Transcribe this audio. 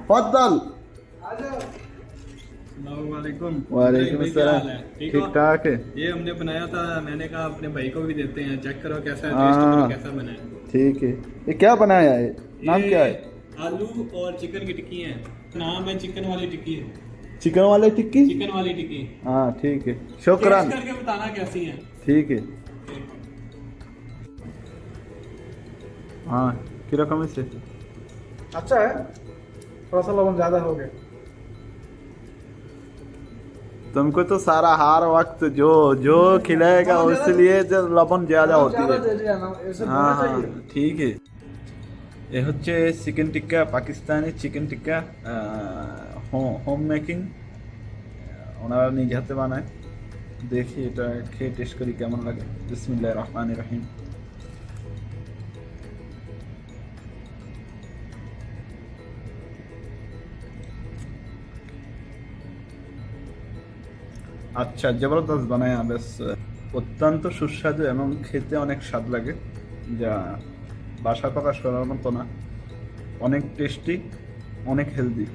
फद्दल। वालेकुम। वालेकुम अस्सलाम। ठीक ठाक है। ये हमने बनाया था, मैंने कहा अपने भाई को भी देते हैं, चेक करो कैसा है, टेस्ट करो हाँ कैसा बना है। ठीक है। ये क्या बनाया है, नाम ये क्या है? आलू और चिकन की टिक्की है। नाम है चिकन वाली टिक्की है। चिकन वाले टिक्की। चिकन वाली टिक्की। हाँ ठीक है, टेस्ट शुक्रान। करके बताना कैसी है। ठीक है। हाँ की रकम से अच्छा है, थोड़ा सा लवण ज्यादा हो गया। तुमको तो सारा हर वक्त जो जो खिलाएगा उसलिए जो लवण ज्यादा होती ज्यादा है। दे दिया ना, ऐसे हाँ होना हाँ चाहिए। ठीक है। ये হচ্ছে চিকেন টিক্কা, পাকিস্তানি চিকেন টিক্কা, হোম মেকিং, ওনারা নিজ হাতে বানায়। দেখি এটা খেয়ে টেস্ট করি কেমন লাগে। বিসমিল্লাহির রহমানির রহিম। আচ্ছা জবরদস্ত বানায় বেশ, অত্যন্ত সুস্বাদু এবং খেতে অনেক স্বাদ লাগে, যা ভাষা প্রকাশ করার মতো না। অনেক টেস্টি, অনেক হেলদি।